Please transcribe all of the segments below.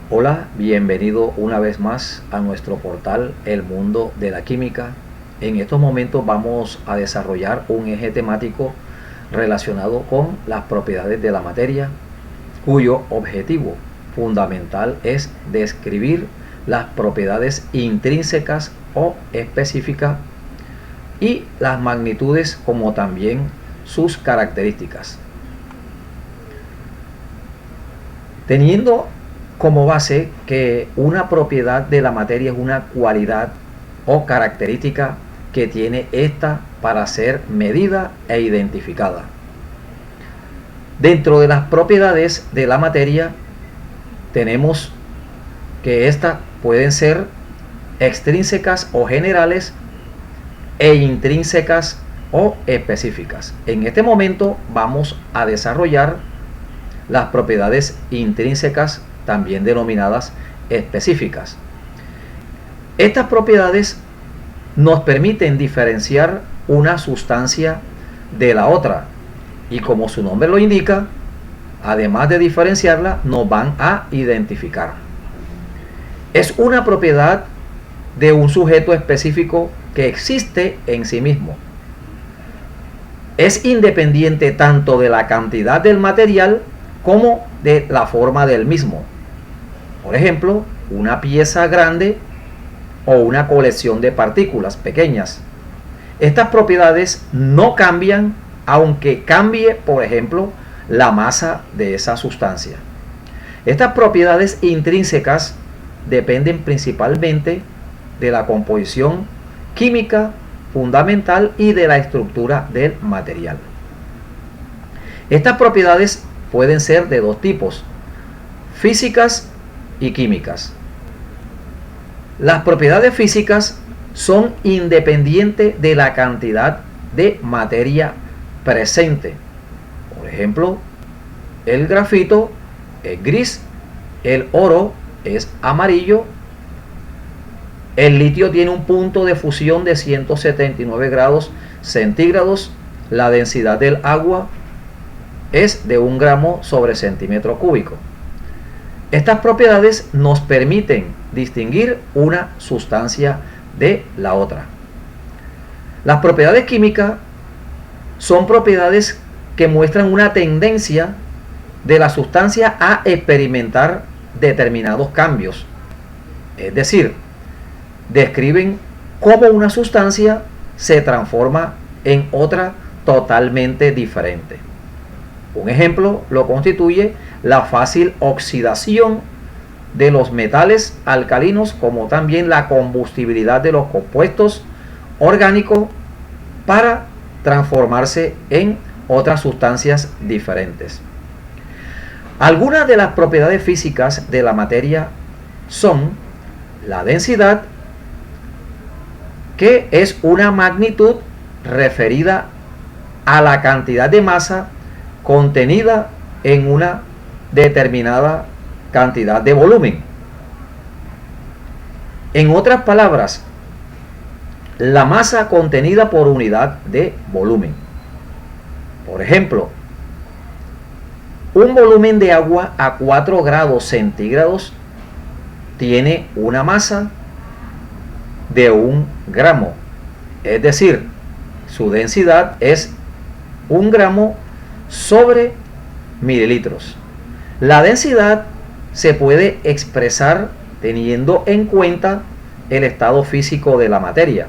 Hola, bienvenido una vez más a nuestro portal El Mundo de la Química. En estos momentos vamos a desarrollar un eje temático relacionado con las propiedades de la materia, cuyo objetivo fundamental es describir las propiedades intrínsecas o específicas y las magnitudes como también sus características. Teniendo como base que una propiedad de la materia es una cualidad o característica que tiene esta para ser medida e identificada. Dentro de las propiedades de la materia tenemos que estas pueden ser extrínsecas o generales e intrínsecas o específicas. En este momento vamos a desarrollar las propiedades intrínsecas, también denominadas específicas. Estas propiedades nos permiten diferenciar una sustancia de la otra y, como su nombre lo indica, además de diferenciarla, nos van a identificar. Es una propiedad de un sujeto específico que existe en sí mismo. Es independiente tanto de la cantidad del material como de la forma del mismo. Por ejemplo, una pieza grande o una colección de partículas pequeñas. Estas propiedades no cambian aunque cambie, por ejemplo, la masa de esa sustancia. Estas propiedades intrínsecas dependen principalmente de la composición química fundamental y de la estructura del material. Estas propiedades pueden ser de dos tipos: físicas y químicas. Las propiedades físicas son independientes de la cantidad de materia presente. Por ejemplo, el grafito es gris, el oro es amarillo, el litio tiene un punto de fusión de 179 grados centígrados, la densidad del agua es de 1 gramo sobre centímetro cúbico. Estas propiedades nos permiten distinguir una sustancia de la otra. Las propiedades químicas son propiedades que muestran una tendencia de la sustancia a experimentar determinados cambios. Es decir, describen cómo una sustancia se transforma en otra totalmente diferente. Un ejemplo lo constituye la fácil oxidación de los metales alcalinos, como también la combustibilidad de los compuestos orgánicos para transformarse en otras sustancias diferentes. Algunas de las propiedades físicas de la materia son la densidad, que es una magnitud referida a la cantidad de masa contenida en una determinada cantidad de volumen. En otras palabras, la masa contenida por unidad de volumen. Por ejemplo, un volumen de agua a 4 grados centígrados tiene una masa de 1 gramo, es decir, su densidad es 1 gramo sobre mililitros. La densidad se puede expresar teniendo en cuenta el estado físico de la materia.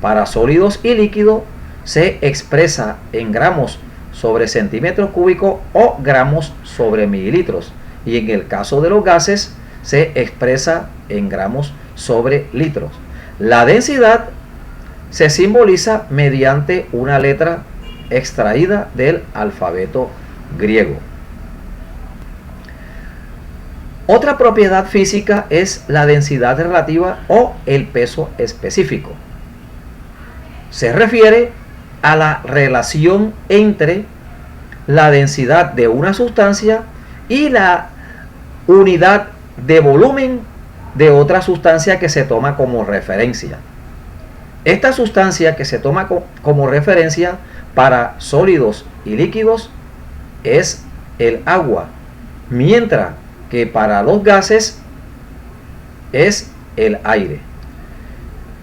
Para sólidos y líquidos se expresa en gramos sobre centímetros cúbicos o gramos sobre mililitros, y en el caso de los gases se expresa en gramos sobre litros. La densidad se simboliza mediante una letra extraída del alfabeto griego. Otra propiedad física es la densidad relativa o el peso específico. Se refiere a la relación entre la densidad de una sustancia y la unidad de volumen de otra sustancia que se toma como referencia. Esta sustancia que se toma como referencia para sólidos y líquidos es el agua, mientras que para los gases es el aire.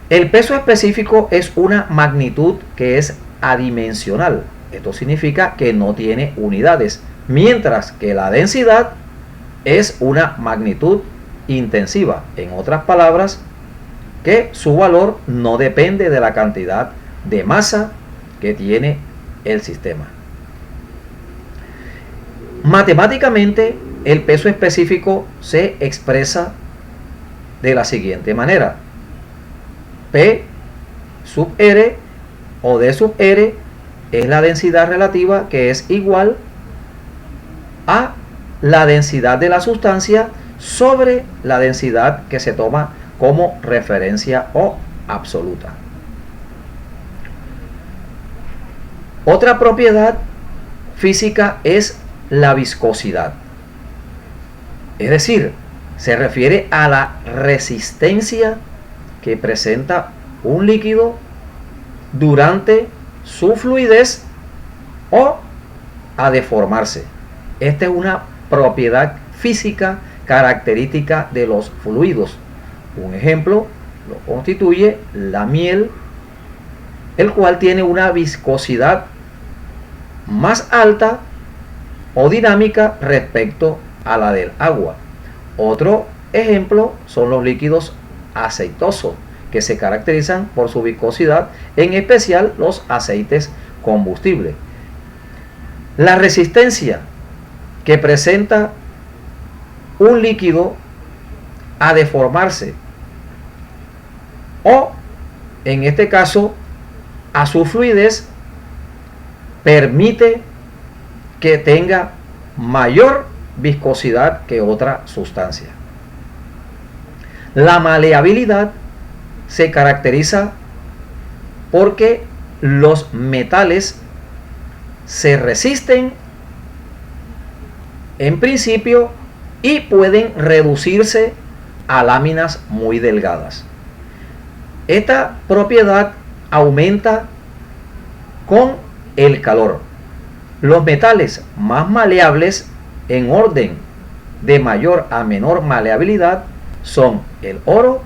El peso específico es una magnitud que es adimensional. Esto significa que no tiene unidades, mientras que la densidad es una magnitud intensiva. En otras palabras, que su valor no depende de la cantidad de masa que tiene el sistema. Matemáticamente, el peso específico se expresa de la siguiente manera: P sub R o D sub R es la densidad relativa, que es igual a la densidad de la sustancia sobre la densidad que se toma como referencia o absoluta. Otra propiedad física es la viscosidad. Es decir, se refiere a la resistencia que presenta un líquido durante su fluidez o a deformarse. Esta es una propiedad física característica de los fluidos. Un ejemplo lo constituye la miel, el cual tiene una viscosidad más alta o dinámica respecto a la del agua. Otro ejemplo son los líquidos aceitosos, que se caracterizan por su viscosidad, en especial los aceites combustibles. La resistencia que presenta un líquido a deformarse o, en este caso, a su fluidez, permite que tenga mayor viscosidad que otra sustancia. La maleabilidad se caracteriza porque los metales se resisten en principio y pueden reducirse a láminas muy delgadas. Esta propiedad aumenta con el calor. Los metales más maleables en orden de mayor a menor maleabilidad son el oro,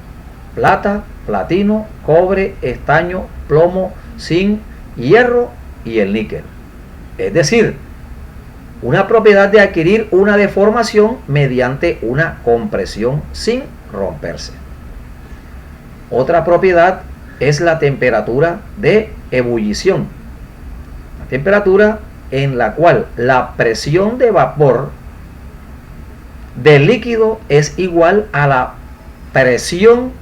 plata, platino, cobre, estaño, plomo, zinc, hierro y el níquel. Es decir, una propiedad de adquirir una deformación mediante una compresión sin romperse. Otra propiedad es la temperatura de ebullición. La temperatura en la cual la presión de vapor del líquido es igual a la presión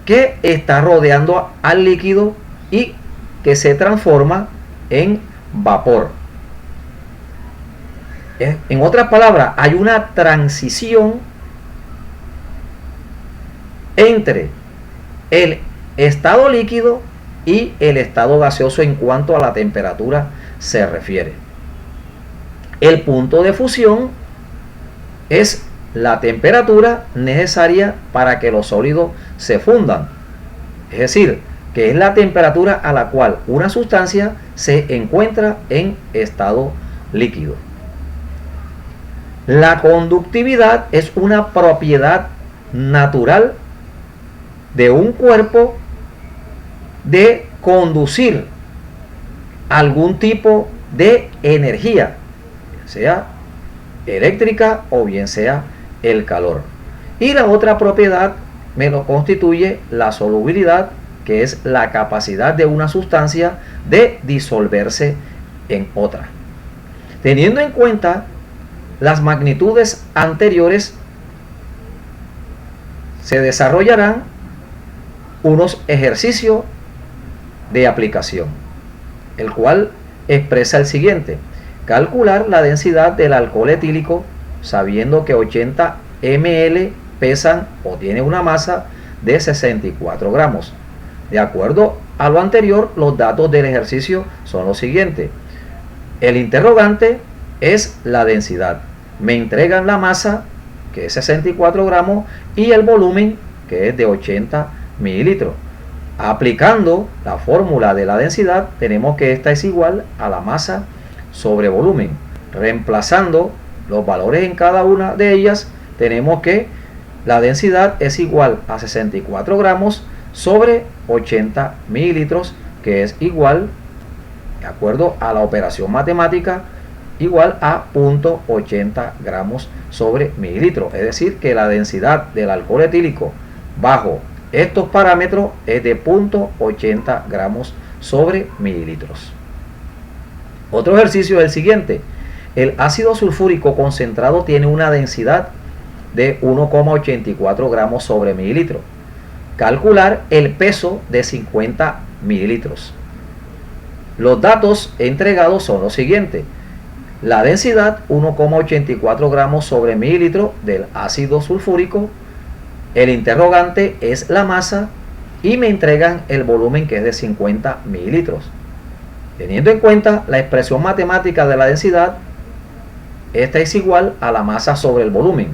que está rodeando al líquido y que se transforma en vapor. En otras palabras, hay una transición entre el estado líquido y el estado gaseoso en cuanto a la temperatura se refiere. El punto de fusión es la temperatura necesaria para que los sólidos se fundan. Es decir, que es la temperatura a la cual una sustancia se encuentra en estado líquido. La conductividad es una propiedad natural de un cuerpo de conducir algún tipo de energía, sea eléctrica o bien sea el calor. Y la otra propiedad me lo constituye la solubilidad, que es la capacidad de una sustancia de disolverse en otra. Teniendo en cuenta las magnitudes anteriores, se desarrollarán unos ejercicios de aplicación, el cual expresa el siguiente: calcular la densidad del alcohol etílico sabiendo que 80 ml pesan o tiene una masa de 64 gramos. De acuerdo a lo anterior, los datos del ejercicio son los siguientes. El interrogante es la densidad. Me entregan la masa, que es 64 gramos, y el volumen, que es de 80 mililitros. Aplicando la fórmula de la densidad, tenemos que esta es igual a la masa sobre volumen. Reemplazando los valores en cada una de ellas, tenemos que la densidad es igual a 64 gramos sobre 80 mililitros, que es igual, de acuerdo a la operación matemática, igual a 0.80 gramos sobre mililitro. Es decir, que la densidad del alcohol etílico bajo estos parámetros es de 0.80 gramos sobre mililitros. Otro ejercicio es el siguiente. El ácido sulfúrico concentrado tiene una densidad de 1,84 gramos sobre mililitro. Calcular el peso de 50 mililitros. Los datos entregados son los siguientes. La densidad 1,84 gramos sobre mililitro del ácido sulfúrico. El interrogante es la masa y me entregan el volumen, que es de 50 mililitros. Teniendo en cuenta la expresión matemática de la densidad, esta es igual a la masa sobre el volumen.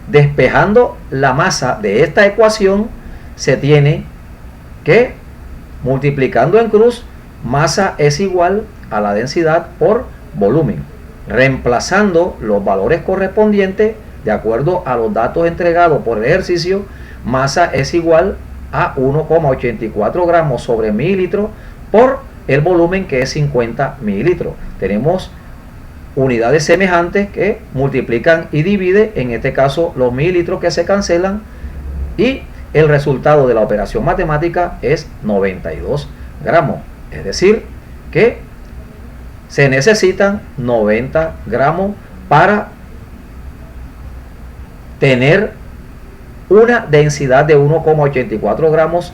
Despejando la masa de esta ecuación, se tiene que, multiplicando en cruz, masa es igual a la densidad por volumen. Reemplazando los valores correspondientes de acuerdo a los datos entregados por el ejercicio, masa es igual a 1,84 gramos sobre mililitro por el volumen, que es 50 mililitros. Tenemos unidades semejantes que multiplican y dividen, en este caso los mililitros que se cancelan, y el resultado de la operación matemática es 92 gramos. Es decir, que se necesitan 90 gramos para tener una densidad de 1,84 gramos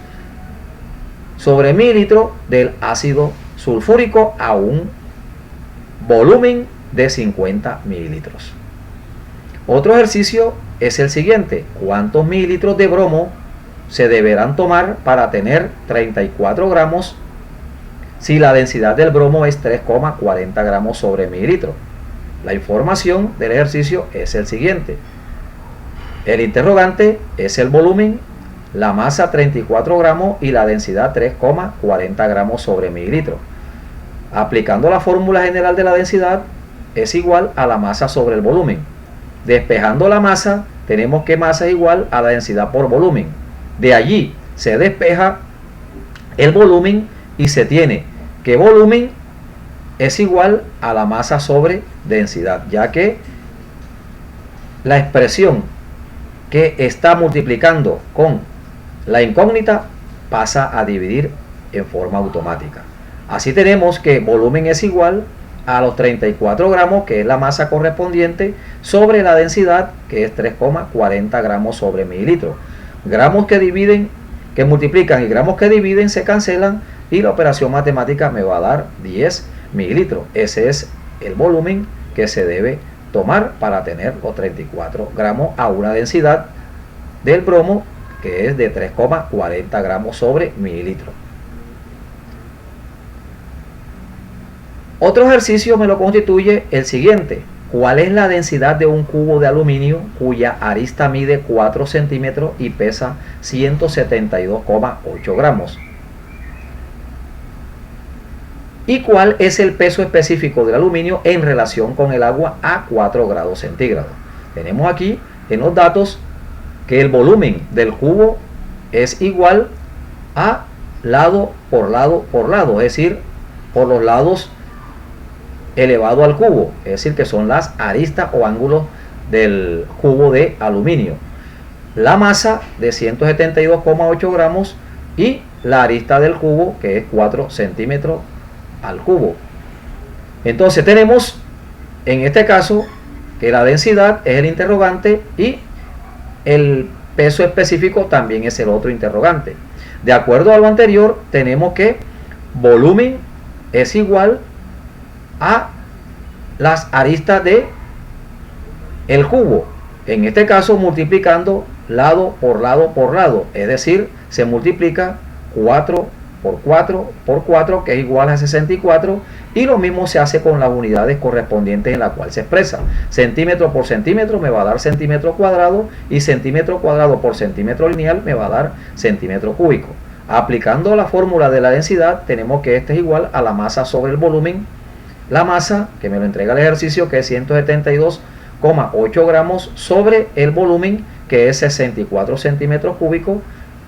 sobre mililitro del ácido sulfúrico a un volumen de 50 mililitros. Otro ejercicio es el siguiente. ¿Cuántos mililitros de bromo se deberán tomar para tener 34 gramos si la densidad del bromo es 3,40 gramos sobre mililitro? La información del ejercicio es el siguiente. El interrogante es el volumen, la masa 34 gramos y la densidad 3,40 gramos sobre mililitro. Aplicando la fórmula general de la densidad, es igual a la masa sobre el volumen. Despejando la masa, tenemos que masa es igual a la densidad por volumen. De allí se despeja el volumen y se tiene que volumen es igual a la masa sobre densidad, ya que la expresión que está multiplicando con la incógnita pasa a dividir en forma automática. Así tenemos que volumen es igual a los 34 gramos, que es la masa correspondiente, sobre la densidad, que es 3,40 gramos sobre mililitro. Gramos que dividen, que multiplican, y gramos que dividen se cancelan, y la operación matemática me va a dar 10 mililitros. Ese es el volumen que se debe tomar para tener los 34 gramos a una densidad del bromo, que es de 3,40 gramos sobre mililitro. Otro ejercicio me lo constituye el siguiente. ¿Cuál es la densidad de un cubo de aluminio cuya arista mide 4 centímetros y pesa 172,8 gramos? ¿Y cuál es el peso específico del aluminio en relación con el agua a 4 grados centígrados? Tenemos aquí en los datos que el volumen del cubo es igual a lado por lado por lado, es decir, por los lados elevado al cubo, es decir, que son las aristas o ángulos del cubo de aluminio. La masa de 172,8 gramos y la arista del cubo, que es 4 centímetros al cubo. Entonces tenemos en este caso que la densidad es el interrogante y el peso específico también es el otro interrogante. De acuerdo a lo anterior, tenemos que volumen es igual a las aristas de el cubo, en este caso multiplicando lado por lado por lado, es decir, se multiplica 4 por 4 por 4, que es igual a 64, y lo mismo se hace con las unidades correspondientes en la cual se expresa. Centímetro por centímetro me va a dar centímetro cuadrado, y centímetro cuadrado por centímetro lineal me va a dar centímetro cúbico. Aplicando la fórmula de la densidad, tenemos que este es igual a la masa sobre el volumen. La masa, que me lo entrega el ejercicio, que es 172,8 gramos sobre el volumen, que es 64 centímetros cúbicos,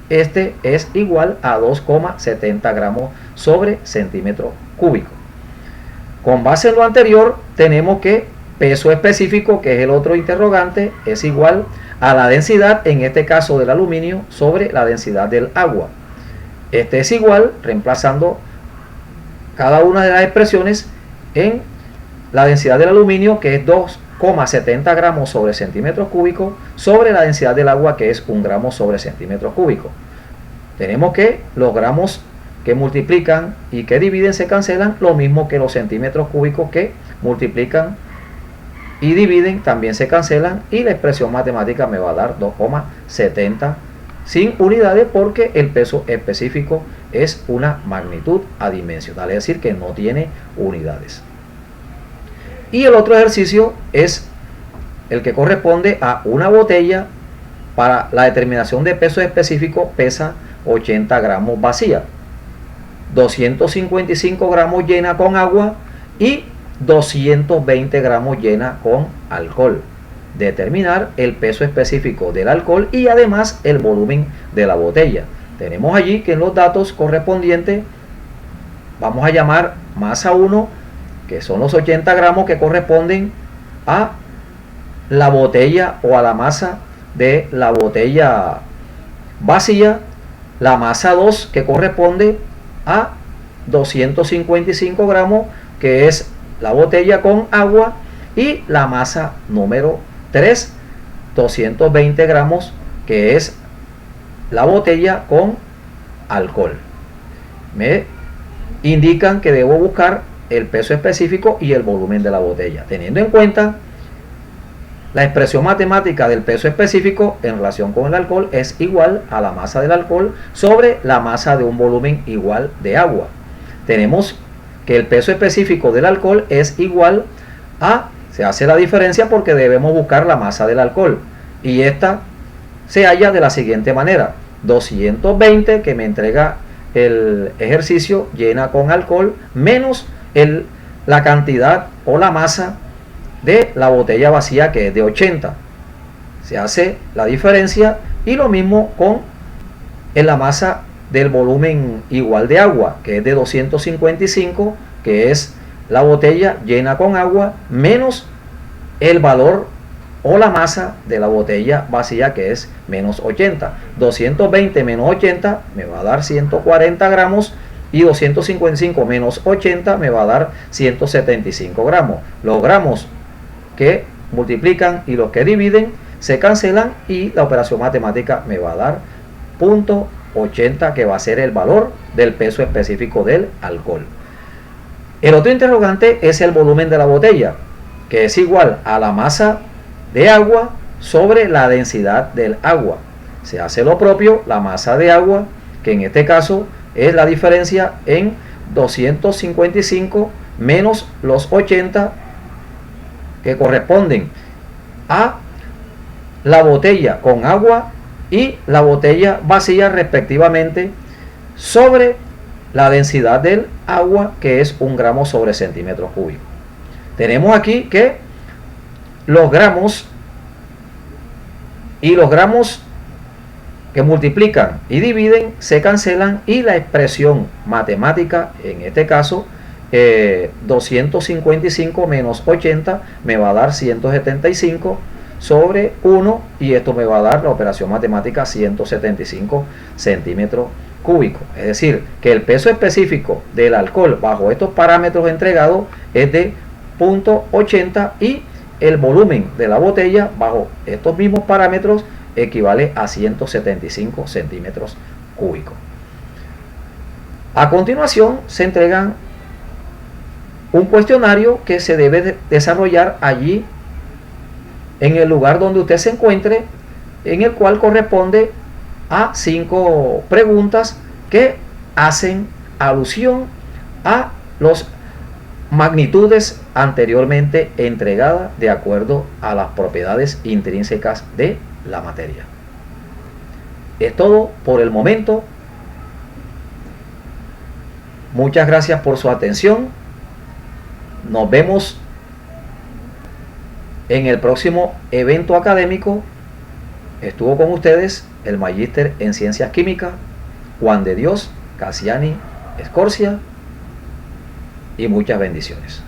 este es igual a 2,70 gramos sobre centímetro cúbico. Con base en lo anterior, tenemos que peso específico, que es el otro interrogante, es igual a la densidad, en este caso del aluminio, sobre la densidad del agua. Este es igual, reemplazando cada una de las expresiones en la densidad del aluminio, que es 2,70 gramos sobre centímetros cúbicos, sobre la densidad del agua, que es 1 gramo sobre centímetros cúbicos. Tenemos que los gramos que multiplican y que dividen se cancelan, lo mismo que los centímetros cúbicos que multiplican y dividen también se cancelan, y la expresión matemática me va a dar 2,70 sin unidades, porque el peso específico es una magnitud adimensional, es decir, que no tiene unidades. Y el otro ejercicio es el que corresponde a una botella. Para la determinación de peso específico, pesa 80 gramos vacía, 255 gramos llena con agua y 220 gramos llena con alcohol. Determinar el peso específico del alcohol y además el volumen de la botella. Tenemos allí que en los datos correspondientes vamos a llamar masa 1, que son los 80 gramos que corresponden a la botella o a la masa de la botella vacía, la masa 2 que corresponde a 255 gramos, que es la botella con agua, y la masa número 3, 220 gramos, que es la botella con alcohol. Me indican que debo buscar el peso específico y el volumen de la botella, teniendo en cuenta la expresión matemática del peso específico en relación con el alcohol es igual a la masa del alcohol sobre la masa de un volumen igual de agua. Tenemos que el peso específico del alcohol es igual a, se hace la diferencia porque debemos buscar la masa del alcohol, y esta se halla de la siguiente manera: 220, que me entrega el ejercicio llena con alcohol, menos la cantidad o la masa de la botella vacía, que es de 80. Se hace la diferencia, y lo mismo con la masa del volumen igual de agua, que es de 255, que es la botella llena con agua, menos el valor o la masa de la botella vacía, que es menos 80. 220 menos 80 me va a dar 140 gramos, y 255 menos 80 me va a dar 175 gramos. Los gramos que multiplican y los que dividen se cancelan, y la operación matemática me va a dar 0,80, que va a ser el valor del peso específico del alcohol. El otro interrogante es el volumen de la botella, que es igual a la masa de agua sobre la densidad del agua. Se hace lo propio, la masa de agua, que en este caso es la diferencia en 255 menos los 80, que corresponden a la botella con agua y la botella vacía respectivamente, sobre la densidad del agua, que es 1 gramo sobre centímetro cúbico. Tenemos aquí que los gramos y los gramos que multiplican y dividen se cancelan, y la expresión matemática, en este caso 255 menos 80 me va a dar 175 sobre 1, y esto me va a dar la operación matemática 175 centímetros cúbicos. Es decir, que el peso específico del alcohol bajo estos parámetros entregados es de 0,80, y el volumen de la botella bajo estos mismos parámetros equivale a 175 centímetros cúbicos. A continuación se entregan un cuestionario que se debe desarrollar allí en el lugar donde usted se encuentre, en el cual corresponde a 5 preguntas que hacen alusión a las magnitudes anteriormente entregadas de acuerdo a las propiedades intrínsecas de la materia. Es todo por el momento. Muchas gracias por su atención. Nos vemos en el próximo evento académico Estuvo con ustedes el magíster en Ciencias Químicas, Juan de Dios Casiani Escorcia, y muchas bendiciones.